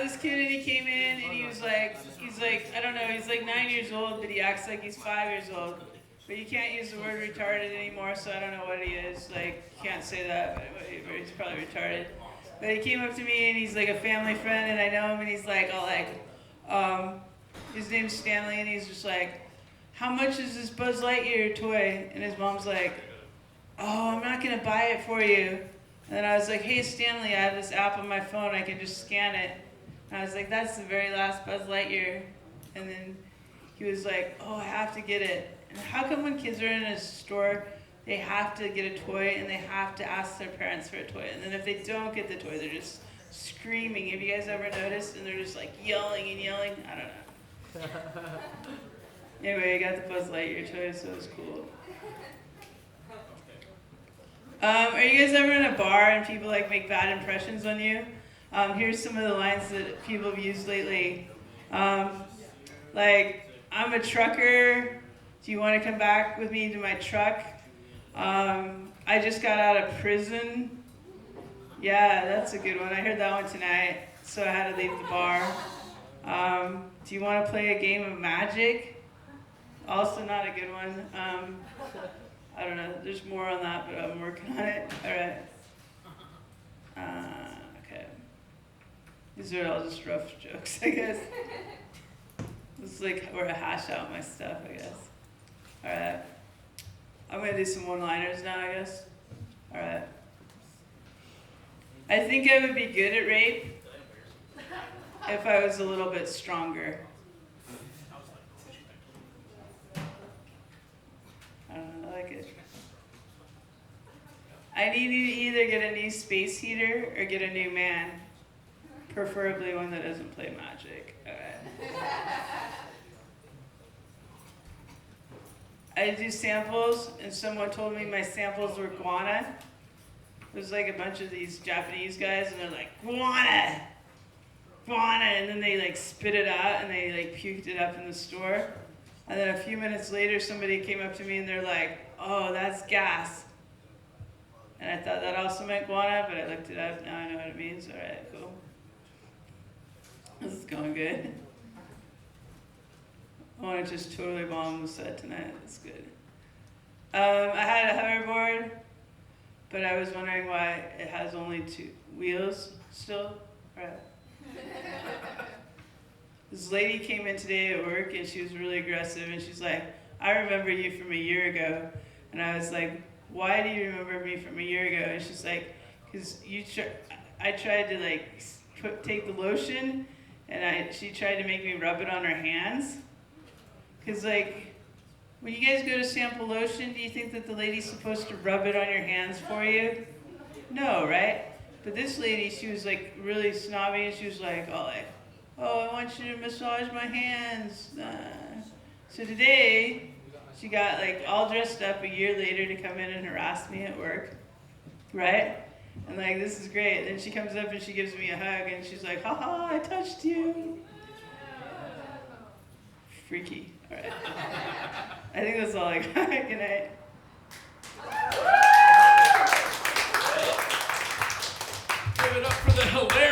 this kid and he came in and he's like, I don't know, he's like 9 years old, but he acts like he's 5 years old. But you can't use the word retarded anymore, so I don't know what he is. Like, can't say that, but he's probably retarded. But he came up to me and he's like a family friend and I know him and he's like, his name's Stanley and he's just like, how much is this Buzz Lightyear toy? And his mom's like, oh, I'm not gonna buy it for you. And then I was like, hey Stanley, I have this app on my phone, I can just scan it. And I was like, that's the very last Buzz Lightyear. And then he was like, oh, I have to get it. And how come when kids are in a store, they have to get a toy and they have to ask their parents for a toy? And then if they don't get the toy, they're just screaming. Have you guys ever noticed? And they're just like yelling and yelling. I don't know. Anyway, I got the Buzz Lightyear toy, so it was cool. Are you guys ever in a bar and people like make bad impressions on you? Here's some of the lines that people have used lately. Like, I'm a trucker. Do you want to come back with me to my truck? I just got out of prison. Yeah, that's a good one. I heard that one tonight, so I had to leave the bar. Do you want to play a game of magic? Also not a good one. I don't know. There's more on that, but I'm working on it. All right. Okay. These are all just rough jokes, I guess. This is like where I hash out my stuff, I guess. All right. I'm going to do some one-liners now, I guess. All right. I think I would be good at rape if I was a little bit stronger. I don't know, I like it. I need you to either get a new space heater or get a new man. Preferably one that doesn't play magic. All right. I do samples, and someone told me my samples were guana. It was like a bunch of these Japanese guys, and they're like, guana! Guana! And then they like spit it out, and they like puked it up in the store. And then a few minutes later, somebody came up to me, and they're like, oh, that's gas. And I thought that also meant guana, but I looked it up. Now I know what it means. All right, cool. This is going good. I want to just totally bomb the set tonight. That's good. I had a hoverboard, but I was wondering why it has only 2 wheels still. All right. This lady came in today at work, and she was really aggressive, and she's like, I remember you from a year ago. And I was like, why do you remember me from a year ago? And she's like, because I tried to like take the lotion, and she tried to make me rub it on her hands. Because, like, when you guys go to sample lotion, do you think that the lady's supposed to rub it on your hands for you? No, right? But this lady, she was, like, really snobby, and she was like, oh, I want you to massage my hands. So today, she got, like, all dressed up a year later to come in and harass me at work, right? And, like, this is great. Then she comes up and she gives me a hug, and she's like, ha-ha, I touched you. Freaky. All right. I think that's all I got. Good night. Give it up for the hilarious